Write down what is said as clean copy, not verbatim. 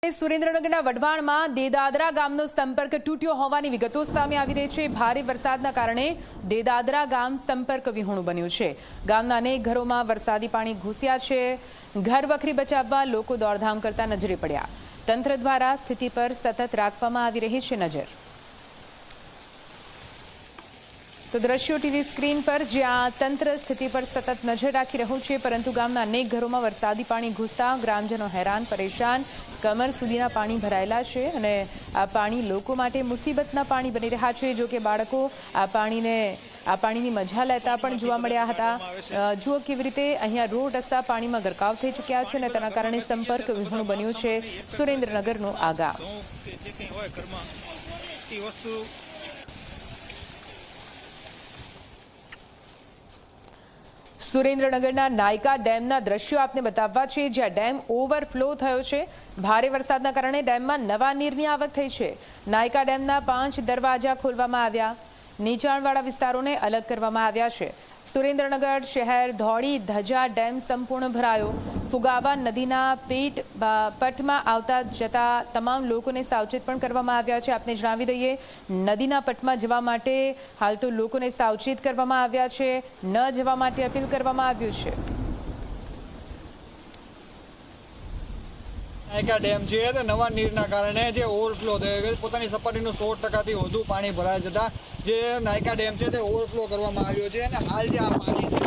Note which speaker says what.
Speaker 1: સુરેન્દ્રનગરના વઢવાણમાં દેદાદરા ગામનો સંપર્ક તૂટ્યો હોવાની વિગતો સામે આવી રહી છે। ભારે વરસાદના કારણે દેદાદરા ગામ સંપર્ક વિહોણું બન્યું છે। ગામના અનેક ઘરોમાં વરસાદી પાણી ઘૂસ્યા છે। ઘરવખરી બચાવવા લોકો દોડધામ કરતા નજરે પડ્યા। તંત્ર દ્વારા સ્થિતિ પર સતત રાખવામાં આવી રહી છે નજર। તો દ્રશ્યો ટીવી સ્ક્રીન પર જ્યાં તંત્ર સ્થિતિ પર સતત નજર રાખી રહ્યું છે, પરંતુ ગામના અનેક ઘરોમાં વરસાદી પાણી ઘૂસતા ગ્રામજનો હેરાન પરેશાન। કમર સુધીના પાણી ભરાયેલા છે અને આ પાણી લોકો માટે મુસીબતના પાણી બની રહ્યા છે। જો કે બાળકો આ પાણીની મજા લેતા પણ જોવા મળ્યા હતા। જુઓ કેવી રીતે અહીંયા રોડ રસ્તા પાણીમાં ગરકાવ થઈ ચૂક્યા છે અને તેના કારણે સંપર્ક વિહોણું બન્યું છે સુરેન્દ્રનગરનું આ ગામ। સુરેન્દ્રનગરના નાયકા ડેમના દ્રશ્યો આપને બતાવવા છે, જ્યાં ડેમ ઓવરફ્લો થયો છે। ભારે વરસાદના કારણે ડેમમાં નવા નીરની આવક થઈ છે। નાયકા ડેમના 5 દરવાજા ખોલવામાં આવ્યા, નીચાણવાળા વિસ્તારોને અલગ કરવામાં આવ્યા છે। સુરેન્દ્રનગર શહેર ધોળી ધજા ડેમ સંપૂર્ણ ભરાયો। ફુગાવા નદીના પટમાં આવતા જતા તમામ લોકોને સાવચેત પણ કરવામાં આવ્યા છે। આપને જણાવી દઈએ, નદીના પટમાં જવા માટે હાલ તો લોકોને સાવચેત કરવામાં આવ્યા છે, ન જવા માટે અપીલ કરવામાં આવ્યું છે।
Speaker 2: નાયકા ડેમ છે તે નવા નીરના કારણે જે ઓવરફ્લો થયો છે, પોતાની સપાટીનું 100%થી વધુ પાણી ભરાઈ જતા જે નાયકા ડેમ છે તે ઓવરફ્લો કરવામાં આવ્યો છે અને હાલ જે આ પાણી છે